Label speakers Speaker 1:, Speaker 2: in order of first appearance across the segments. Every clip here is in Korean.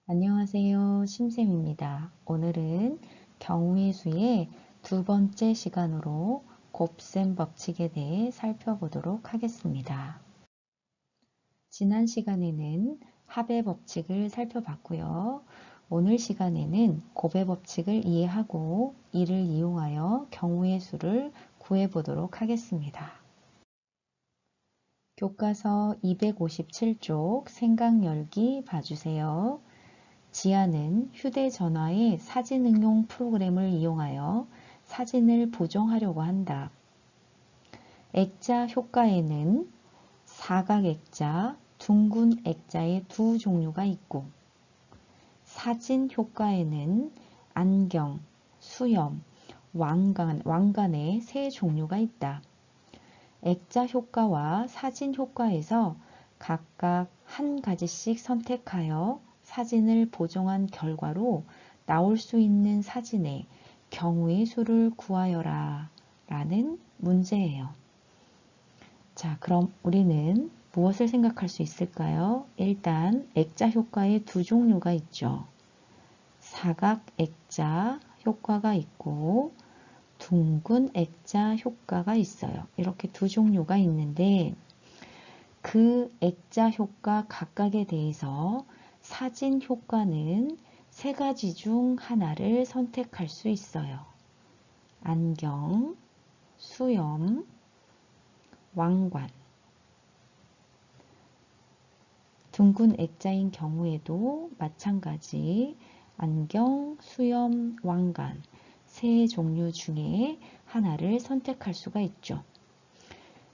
Speaker 1: 안녕하세요. 심쌤입니다. 오늘은 경우의 수의 두 번째 시간으로 곱셈 법칙에 대해 살펴보도록 하겠습니다. 지난 시간에는 합의 법칙을 살펴봤고요. 오늘 시간에는 곱의 법칙을 이해하고 이를 이용하여 경우의 수를 구해보도록 하겠습니다. 교과서 257쪽 생각 열기 봐주세요. 지아는 휴대전화의 사진 응용 프로그램을 이용하여 사진을 보정하려고 한다. 액자 효과에는 사각액자, 둥근 액자의 두 종류가 있고 사진 효과에는 안경, 수염, 왕관의 세 종류가 있다. 액자 효과와 사진 효과에서 각각 한 가지씩 선택하여 사진을 보정한 결과로 나올 수 있는 사진의 경우의 수를 구하여라 라는 문제예요. 자, 그럼 우리는 무엇을 생각할 수 있을까요? 일단 액자 효과의 두 종류가 있죠. 사각 액자 효과가 있고 둥근 액자 효과가 있어요. 이렇게 두 종류가 있는데 그 액자 효과 각각에 대해서 사진 효과는 세 가지 중 하나를 선택할 수 있어요. 안경, 수염, 왕관. 둥근 액자인 경우에도 마찬가지 안경, 수염, 왕관 세 종류 중에 하나를 선택할 수가 있죠.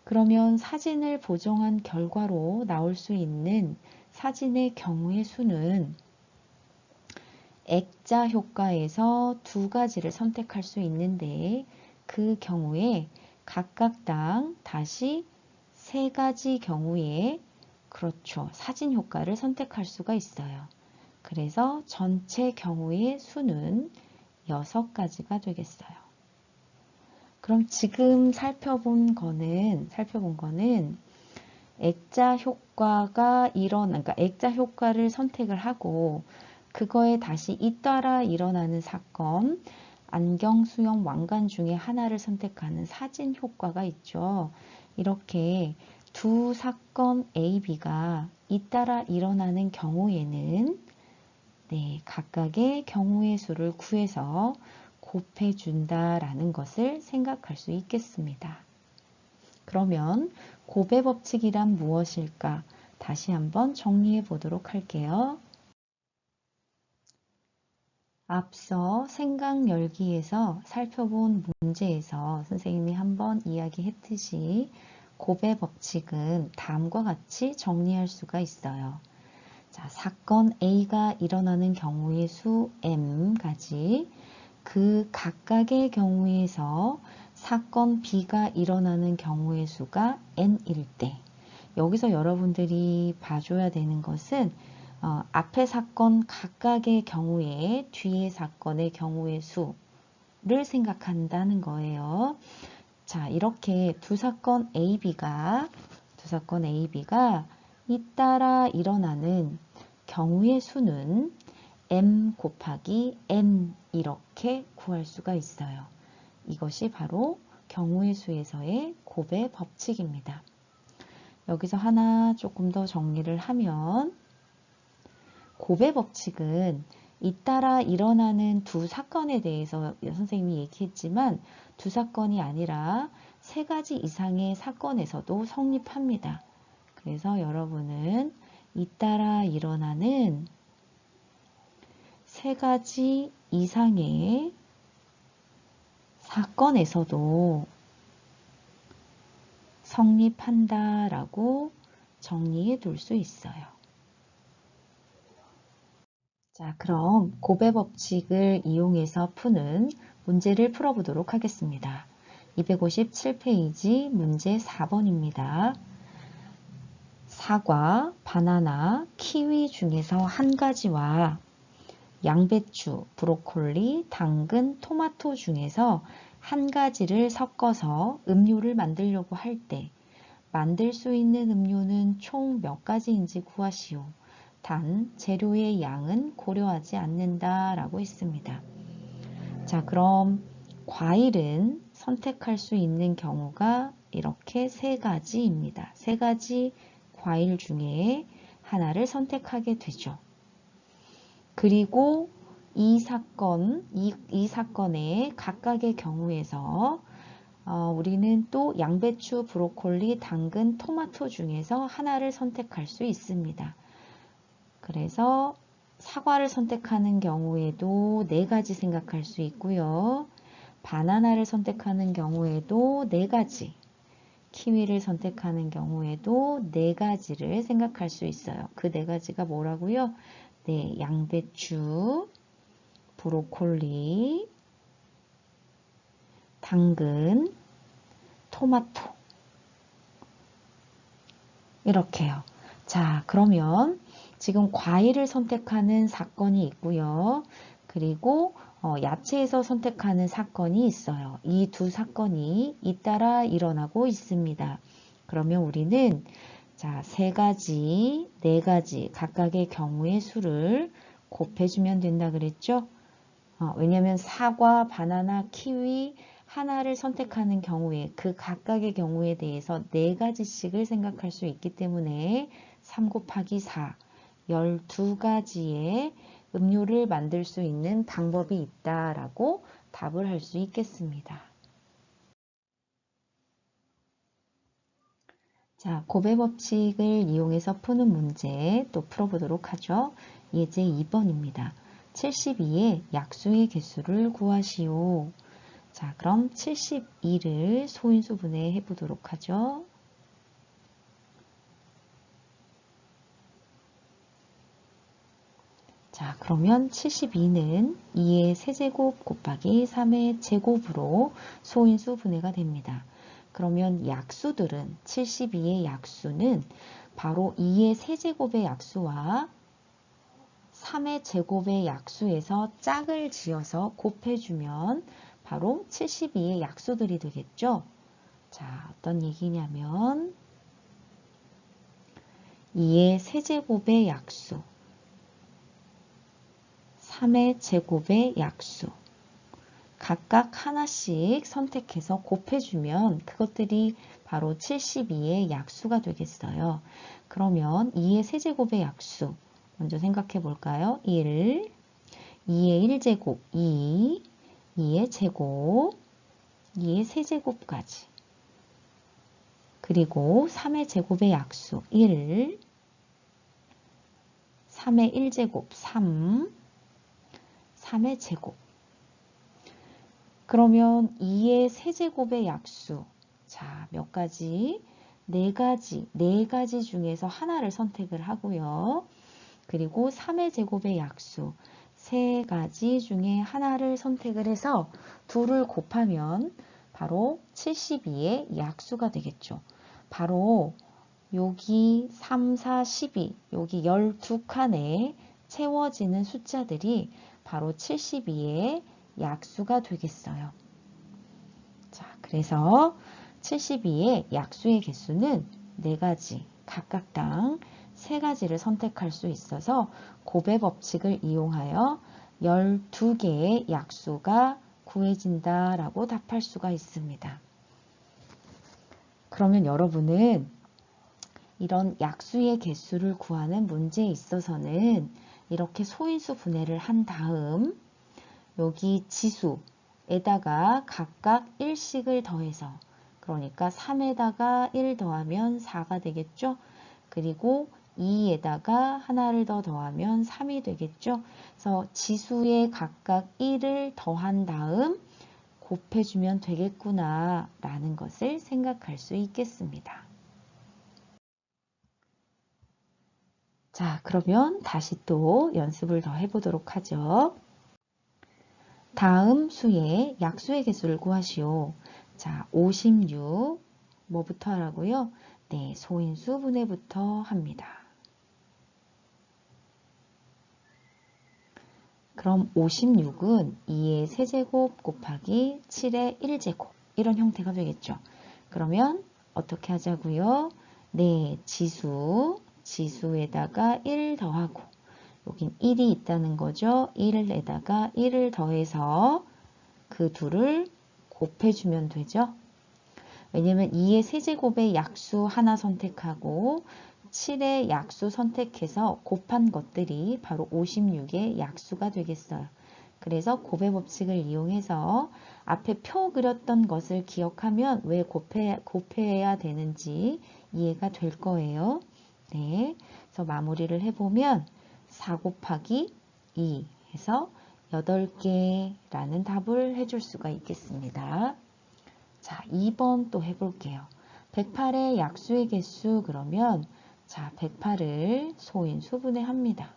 Speaker 1: 그러면 사진을 보정한 결과로 나올 수 있는 사진의 경우의 수는 액자 효과에서 두 가지를 선택할 수 있는데 그 경우에 각각당 다시 세 가지 경우에 그렇죠. 사진 효과를 선택할 수가 있어요. 그래서 전체 경우의 수는 6가지가 되겠어요. 그럼 지금 살펴본 거는 액자 효과가 그러니까 액자 효과를 선택을 하고 그거에 다시 잇따라 일어나는 사건, 안경, 수염, 왕관 중에 하나를 선택하는 사진 효과가 있죠. 이렇게 두 사건 A, B가 잇따라 일어나는 경우에는 각각의 경우의 수를 구해서 곱해준다라는 것을 생각할 수 있겠습니다. 그러면 곱의 법칙이란 무엇일까? 다시 한번 정리해 보도록 할게요. 앞서 생각 열기에서 살펴본 문제에서 선생님이 한번 이야기했듯이 곱의 법칙은 다음과 같이 정리할 수가 있어요. 자, 사건 A가 일어나는 경우의 수 M까지 그 각각의 경우에서 사건 B가 일어나는 경우의 수가 N일 때 여기서 여러분들이 봐줘야 되는 것은 앞의 사건 각각의 경우에 뒤의 사건의 경우의 수를 생각한다는 거예요. 자, 이렇게 두 사건 A, B가 잇따라 일어나는 경우의 수는 M 곱하기 N 이렇게 구할 수가 있어요. 이것이 바로 경우의 수에서의 곱의 법칙입니다. 여기서 하나 조금 더 정리를 하면 곱의 법칙은 잇따라 일어나는 두 사건에 대해서 선생님이 얘기했지만 두 사건이 아니라 세 가지 이상의 사건에서도 성립합니다. 그래서 여러분은 잇따라 일어나는 세 가지 이상의 사건에서도 성립한다라고 정리해 둘 수 있어요. 자, 그럼 곱의 법칙을 이용해서 푸는 문제를 풀어보도록 하겠습니다. 257페이지 문제 4번입니다. 사과, 바나나, 키위 중에서 한 가지와 양배추, 브로콜리, 당근, 토마토 중에서 한 가지를 섞어서 음료를 만들려고 할 때 만들 수 있는 음료는 총 몇 가지인지 구하시오. 단 재료의 양은 고려하지 않는다라고 했습니다. 자, 그럼 과일은 선택할 수 있는 경우가 이렇게 세 가지입니다. 세 가지 과일 중에 하나를 선택하게 되죠. 그리고 이 사건의 각각의 경우에서 우리는 또 양배추, 브로콜리, 당근, 토마토 중에서 하나를 선택할 수 있습니다. 그래서 사과를 선택하는 경우에도 네 가지 생각할 수 있고요. 바나나를 선택하는 경우에도 네 가지, 키위를 선택하는 경우에도 네 가지를 생각할 수 있어요. 그 네 가지가 뭐라고요? 네, 양배추, 브로콜리, 당근, 토마토. 이렇게요. 자, 그러면 지금 과일을 선택하는 사건이 있고요. 그리고 야채에서 선택하는 사건이 있어요. 이 두 사건이 잇따라 일어나고 있습니다. 그러면 우리는 자, 세 가지, 네 가지 각각의 경우의 수를 곱해주면 된다 그랬죠? 왜냐하면 사과, 바나나, 키위 하나를 선택하는 경우에 그 각각의 경우에 대해서 네 가지씩을 생각할 수 있기 때문에 3 곱하기 4, 12가지의 음료를 만들 수 있는 방법이 있다라고 답을 할 수 있겠습니다. 자, 곱의 법칙을 이용해서 푸는 문제 또 풀어보도록 하죠. 예제 2번입니다. 72의 약수의 개수를 구하시오. 자, 그럼 72를 소인수분해 해보도록 하죠. 자, 그러면 72는 2의 세제곱 곱하기 3의 제곱으로 소인수 분해가 됩니다. 그러면 약수들은 72의 약수는 바로 2의 세제곱의 약수와 3의 제곱의 약수에서 짝을 지어서 곱해주면 바로 72의 약수들이 되겠죠. 자, 어떤 얘기냐면 2의 세제곱의 약수, 3의 제곱의 약수 각각 하나씩 선택해서 곱해주면 그것들이 바로 72의 약수가 되겠어요. 그러면 2의 세제곱의 약수 먼저 생각해 볼까요? 1, 2의 1제곱 2, 2의 제곱, 2의 세제곱까지 그리고 3의 제곱의 약수 1, 3의 1제곱 3, 3의 제곱 그러면 2의 세제곱의 약수 자, 몇 가지? 네 가지 중에서 하나를 선택을 하고요. 그리고 3의 제곱의 약수 세 가지 중에 하나를 선택을 해서 둘을 곱하면 바로 72의 약수가 되겠죠. 바로 여기 3, 4, 12 여기 12칸에 채워지는 숫자들이 바로 72의 약수가 되겠어요. 자, 그래서 72의 약수의 개수는 4가지, 각각당 3가지를 선택할 수 있어서 곱의 법칙을 이용하여 12개의 약수가 구해진다라고 답할 수가 있습니다. 그러면 여러분은 이런 약수의 개수를 구하는 문제에 있어서는 이렇게 소인수 분해를 한 다음 여기 지수에다가 각각 1씩을 더해서 그러니까 3에다가 1 더하면 4가 되겠죠. 그리고 2에다가 하나를 더 더하면 3이 되겠죠. 그래서 지수에 각각 1을 더한 다음 곱해주면 되겠구나 라는 것을 생각할 수 있겠습니다. 자, 그러면 다시 또 연습을 더 해보도록 하죠. 다음 수의 약수의 개수를 구하시오. 자, 56 뭐부터 하라고요? 네, 소인수 분해부터 합니다. 그럼 56은 2의 세제곱 곱하기 7의 1제곱 이런 형태가 되겠죠. 그러면 어떻게 하자고요? 네, 지수 지수에다가 1 더하고 여긴 1이 있다는 거죠. 1에다가 1을 더해서 그 둘을 곱해주면 되죠. 왜냐면 2의 세제곱의 약수 하나 선택하고 7의 약수 선택해서 곱한 것들이 바로 56의 약수가 되겠어요. 그래서 곱의 법칙을 이용해서 앞에 표 그렸던 것을 기억하면 왜 곱해야 되는지 이해가 될 거예요. 네, 그래서 마무리를 해보면 4 곱하기 2 해서 8개라는 답을 해줄 수가 있겠습니다. 자, 2번 또 해볼게요. 108의 약수의 개수 그러면 자, 108을 소인수분해 합니다.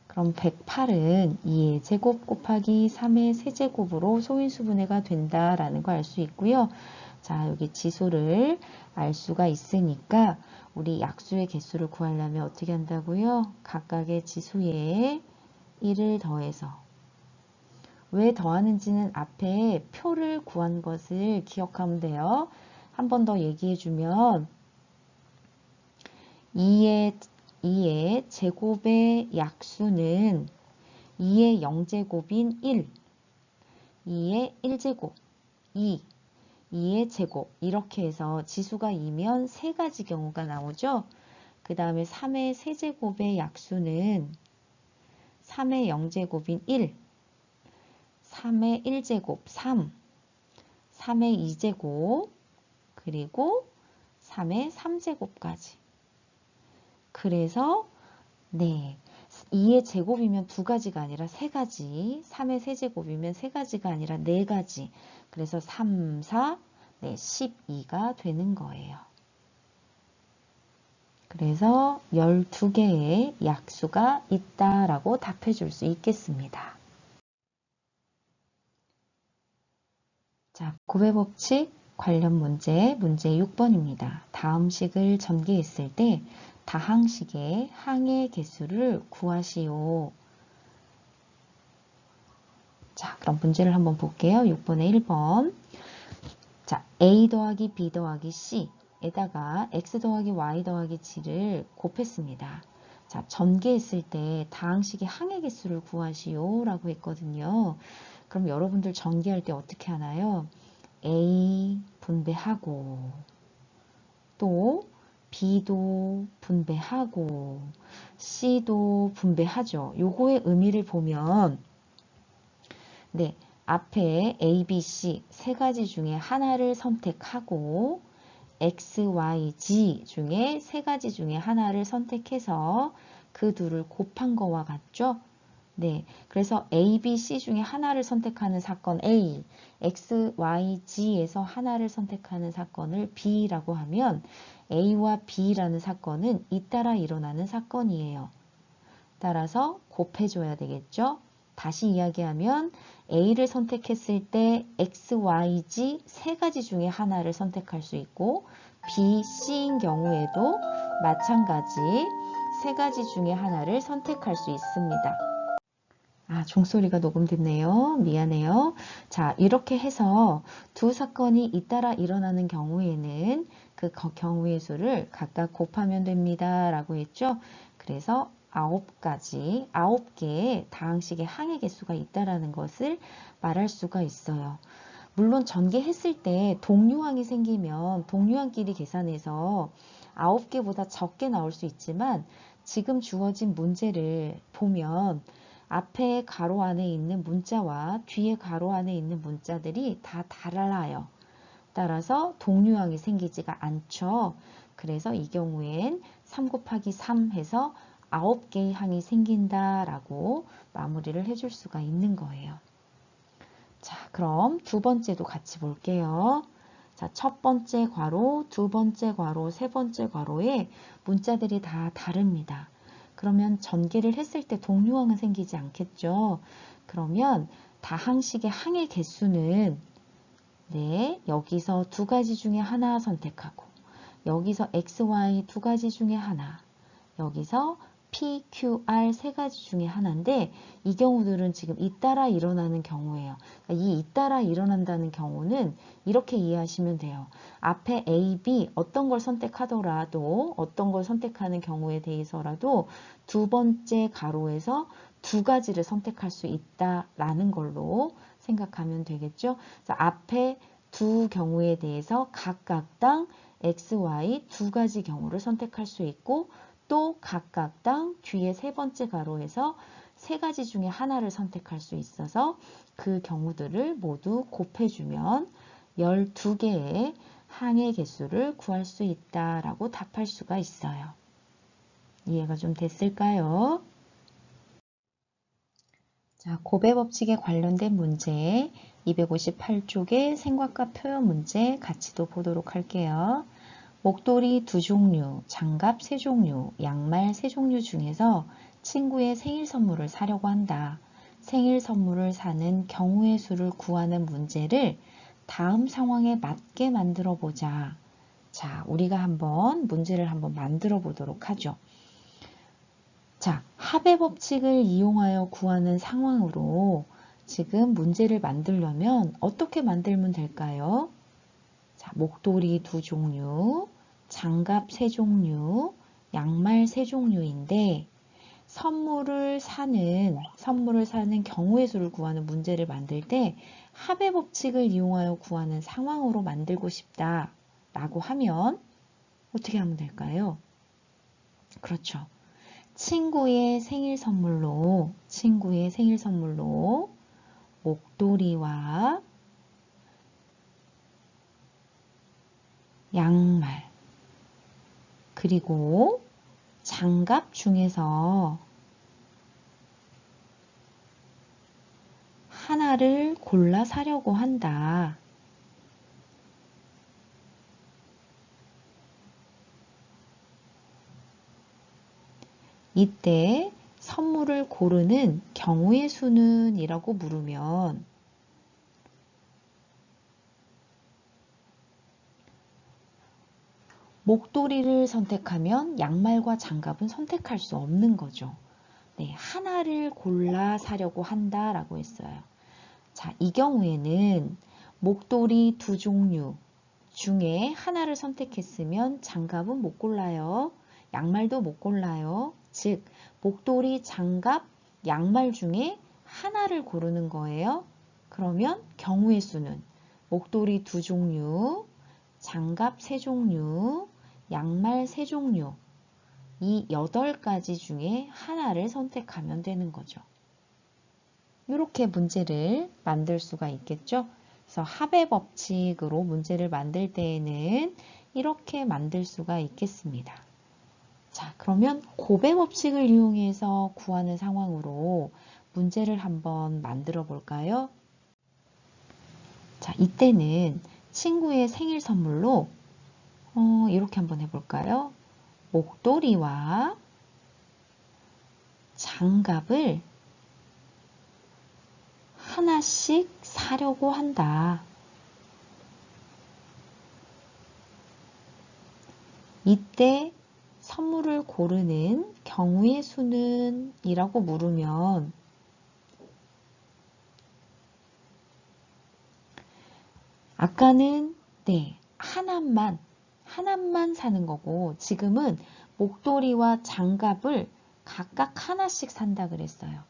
Speaker 1: 그럼 108은 2의 제곱 곱하기 3의 세제곱으로 소인수분해가 된다라는 거 알 수 있고요. 자, 여기 지수를 알 수가 있으니까 우리 약수의 개수를 구하려면 어떻게 한다고요? 각각의 지수에 1을 더해서 왜 더하는지는 앞에 표를 구한 것을 기억하면 돼요. 한 번 더 얘기해 주면 2의 제곱의 약수는 2의 0제곱인 1, 2의 1제곱, 2의 제곱 이렇게 해서 지수가 2면 세 가지 경우가 나오죠. 그 다음에 3의 세제곱의 약수는 3의 0제곱인 1, 3의 1제곱 3, 3의 2제곱 그리고 3의 3제곱까지. 그래서 네, 2의 제곱이면 두 가지가 아니라 세 가지, 3의 세제곱이면 세 가지가 아니라 네 가지. 그래서 3, 4, 네, 12가 되는 거예요. 그래서 12개의 약수가 있다라고 답해 줄 수 있겠습니다. 자, 곱의 법칙 관련 문제 6번입니다. 다음 식을 전개했을 때 다항식의 항의 개수를 구하시오. 자, 그럼 문제를 한번 볼게요. 6번에 1번. 자, A 더하기 B 더하기 C에다가 X 더하기 Y 더하기 G를 곱했습니다. 자, 전개했을 때 다항식의 항의 개수를 구하시오 라고 했거든요. 그럼 여러분들 전개할 때 어떻게 하나요? A 분배하고 또 B도 분배하고 C도 분배하죠. 요거의 의미를 보면 네, 앞에 A, B, C 세 가지 중에 하나를 선택하고 X, Y, G 중에 세 가지 중에 하나를 선택해서 그 둘을 곱한 거와 같죠? 네, 그래서 A, B, C 중에 하나를 선택하는 사건 A, X, Y, G에서 하나를 선택하는 사건을 B라고 하면 A와 B라는 사건은 잇따라 일어나는 사건이에요. 따라서 곱해줘야 되겠죠? 다시 이야기하면 A를 선택했을 때 X, Y, G 세 가지 중에 하나를 선택할 수 있고 B, C인 경우에도 마찬가지 세 가지 중에 하나를 선택할 수 있습니다. 아, 종소리가 녹음됐네요. 미안해요. 자, 이렇게 해서 두 사건이 잇따라 일어나는 경우에는 그 경우의 수를 각각 곱하면 됩니다. 라고 했죠. 그래서 9개의 다항식의 항의 개수가 있다라는 것을 말할 수가 있어요. 물론 전개했을 때 동류항이 생기면 동류항끼리 계산해서 9개보다 적게 나올 수 있지만 지금 주어진 문제를 보면 앞에 가로 안에 있는 문자와 뒤에 가로 안에 있는 문자들이 다 달라요. 따라서 동류항이 생기지가 않죠. 그래서 이 경우엔 3 곱하기 3 해서 9개의 항이 생긴다라고 마무리를 해줄 수가 있는 거예요. 자, 그럼 두 번째도 같이 볼게요. 자, 첫 번째 괄호, 두 번째 괄호, 세 번째 괄호에 문자들이 다 다릅니다. 그러면 전개를 했을 때 동류항은 생기지 않겠죠. 그러면 다항식의 항의 개수는 네, 여기서 두 가지 중에 하나 선택하고 여기서 x, y 두 가지 중에 하나 여기서 PQR 세 가지 중에 하나인데 이 경우들은 지금 잇따라 일어나는 경우예요. 그러니까 이 잇따라 일어난다는 경우는 이렇게 이해하시면 돼요. 앞에 A, B 어떤 걸 선택하더라도 어떤 걸 선택하는 경우에 대해서라도 두 번째 가로에서 두 가지를 선택할 수 있다라는 걸로 생각하면 되겠죠. 그래서 앞에 두 경우에 대해서 각각당 X, Y 두 가지 경우를 선택할 수 있고 또 각각당 뒤에 세 번째 가로에서 세 가지 중에 하나를 선택할 수 있어서 그 경우들을 모두 곱해주면 12개의 항의 개수를 구할 수 있다라고 답할 수가 있어요. 이해가 좀 됐을까요? 자, 곱의 법칙에 관련된 문제 258쪽의 생각과 표현 문제 같이 또 보도록 할게요. 목도리 2종류, 장갑 3종류, 양말 3종류 중에서 친구의 생일 선물을 사려고 한다. 생일 선물을 사는 경우의 수를 구하는 문제를 다음 상황에 맞게 만들어 보자. 자, 우리가 한번 문제를 한번 만들어 보도록 하죠. 자, 합의 법칙을 이용하여 구하는 상황으로 지금 문제를 만들려면 어떻게 만들면 될까요? 자, 목도리 2종류, 장갑 3종류, 양말 3종류인데 선물을 사는 경우의 수를 구하는 문제를 만들 때 합의 법칙을 이용하여 구하는 상황으로 만들고 싶다 라고 하면 어떻게 하면 될까요? 그렇죠. 친구의 생일 선물로 목도리와 양말 그리고 장갑 중에서 하나를 골라 사려고 한다. 이때 선물을 고르는 경우의 수는 이라고 물으면 목도리를 선택하면 양말과 장갑은 선택할 수 없는 거죠. 네, 하나를 골라 사려고 한다라고 했어요. 자, 이 경우에는 목도리 2종류 중에 하나를 선택했으면 장갑은 못 골라요. 양말도 못 골라요. 즉, 목도리, 장갑, 양말 중에 하나를 고르는 거예요. 그러면 경우의 수는 목도리 2종류, 장갑 3종류, 양말 3종류 이 8가지 중에 하나를 선택하면 되는 거죠. 이렇게 문제를 만들 수가 있겠죠. 그래서 합의 법칙으로 문제를 만들 때에는 이렇게 만들 수가 있겠습니다. 자, 그러면 곱의 법칙을 이용해서 구하는 상황으로 문제를 한번 만들어 볼까요? 자, 이때는 친구의 생일 선물로 이렇게 한번 해볼까요? 목도리와 장갑을 하나씩 사려고 한다. 이때 선물을 고르는 경우의 수는 이라고 물으면 아까는 네, 하나만 사는 거고 지금은 목도리와 장갑을 각각 하나씩 산다 그랬어요.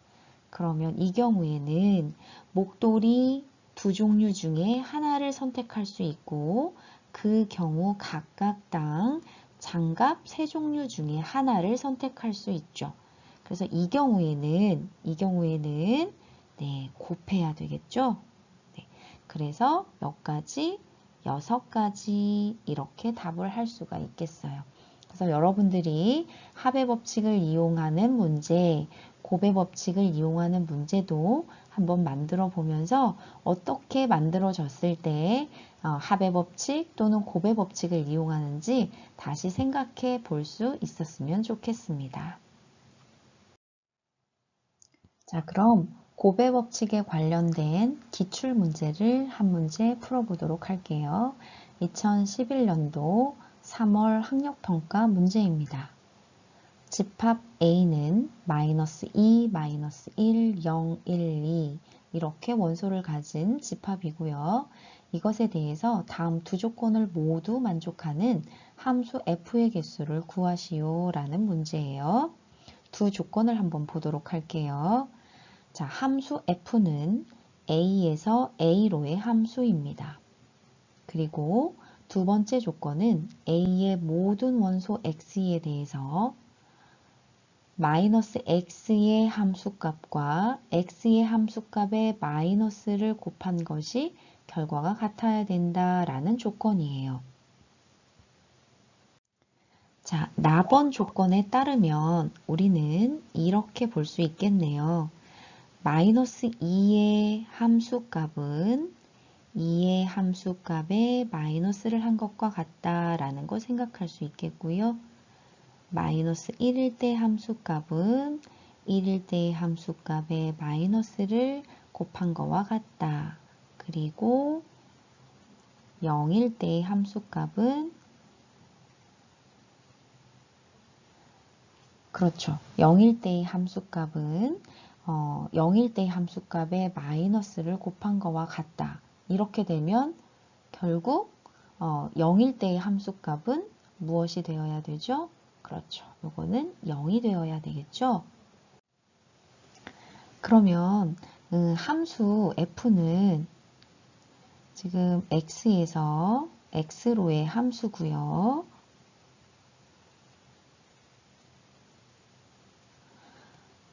Speaker 1: 그러면 이 경우에는 목도리 2종류 중에 하나를 선택할 수 있고 그 경우 각각당 장갑 3종류 중에 하나를 선택할 수 있죠. 그래서 이 경우에는 네, 곱해야 되겠죠. 네, 그래서 몇 가지? 6가지 이렇게 답을 할 수가 있겠어요. 그래서 여러분들이 합의 법칙을 이용하는 문제, 곱의 법칙을 이용하는 문제도 한번 만들어 보면서 어떻게 만들어졌을 때 합의 법칙 또는 곱의 법칙을 이용하는지 다시 생각해 볼 수 있었으면 좋겠습니다. 자, 그럼 곱의 법칙에 관련된 기출 문제를 한 문제 풀어보도록 할게요. 2011년도 3월 학력평가 문제입니다. 집합 A는 마이너스 2, 마이너스 1, 0, 1, 2 이렇게 원소를 가진 집합이고요. 이것에 대해서 다음 두 조건을 모두 만족하는 함수 f의 개수를 구하시오 라는 문제예요. 두 조건을 한번 보도록 할게요. 자, 함수 f는 a에서 a로의 함수입니다. 그리고 두 번째 조건은 a의 모든 원소 x에 대해서 마이너스 x의 함수값과 x의 함수값에 마이너스를 곱한 것이 결과가 같아야 된다라는 조건이에요. 자, 나번 조건에 따르면 우리는 이렇게 볼 수 있겠네요. 마이너스 2의 함수값은 2의 함수값에 마이너스를 한 것과 같다라는 걸 생각할 수 있겠고요. 마이너스 1일 때 함수값은 1일 때의 함수값에 마이너스를 곱한 것과 같다. 그리고 0일 때의 함수값은 그렇죠. 0일 때의 함수값은 0일 때의 함수값에 마이너스를 곱한 것과 같다. 이렇게 되면 결국 0일 때의 함수값은 무엇이 되어야 되죠? 그렇죠. 요거는 0이 되어야 되겠죠? 그러면 함수 f는 지금 x에서 x로의 함수고요.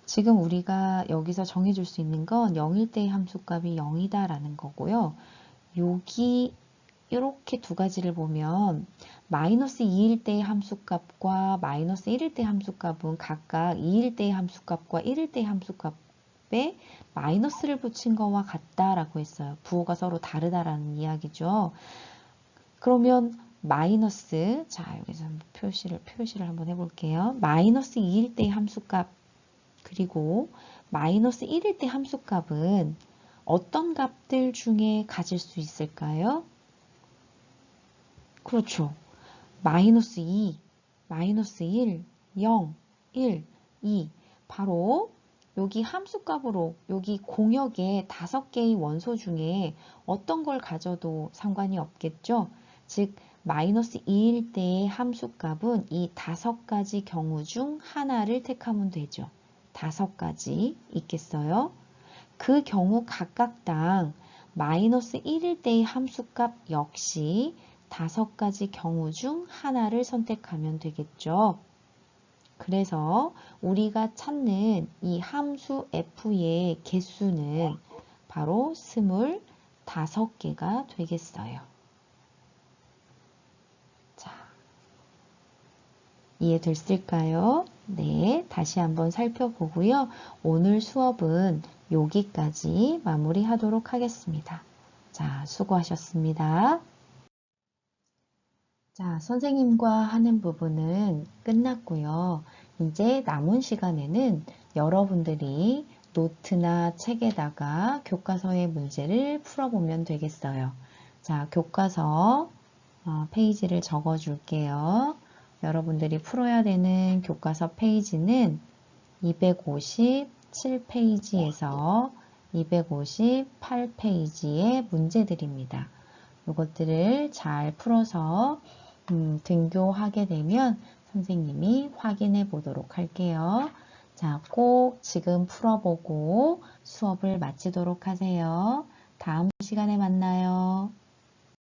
Speaker 1: 지금 우리가 여기서 정해줄 수 있는 건 0일 때의 함수값이 0이다 라는 거고요. 여기 이렇게 두 가지를 보면 마이너스 2일 때의 함수값과 마이너스 1일 때의 함수값은 각각 2일 때의 함수값과 1일 때의 함수값에 마이너스를 붙인 거와 같다라고 했어요. 부호가 서로 다르다라는 이야기죠. 그러면 마이너스, 자 여기서 표시를 한번 해볼게요. 마이너스 2일 때의 함수값 그리고 마이너스 1일 때 함수값은 어떤 값들 중에 가질 수 있을까요? 그렇죠. 마이너스 2, 마이너스 1, 0, 1, 2 바로 여기 함수값으로 여기 공역의 5개의 원소 중에 어떤 걸 가져도 상관이 없겠죠. 즉 마이너스 2일 때의 함수값은 이 5가지 경우 중 하나를 택하면 되죠. 5가지 있겠어요? 그 경우 각각당 마이너스 1일 때의 함수값 역시 5가지 경우 중 하나를 선택하면 되겠죠. 그래서 우리가 찾는 이 함수 f의 개수는 바로 25개가 되겠어요. 자, 이해됐을까요? 네, 다시 한번 살펴보고요. 오늘 수업은 여기까지 마무리하도록 하겠습니다. 자, 수고하셨습니다. 자, 선생님과 하는 부분은 끝났고요. 이제 남은 시간에는 여러분들이 노트나 책에다가 교과서의 문제를 풀어보면 되겠어요. 자, 교과서 페이지를 적어 줄게요. 여러분들이 풀어야 되는 교과서 페이지는 257페이지에서 258페이지의 문제들입니다. 이것들을 잘 풀어서 등교하게 되면 선생님이 확인해 보도록 할게요. 자, 꼭 지금 풀어보고 수업을 마치도록 하세요. 다음 시간에 만나요.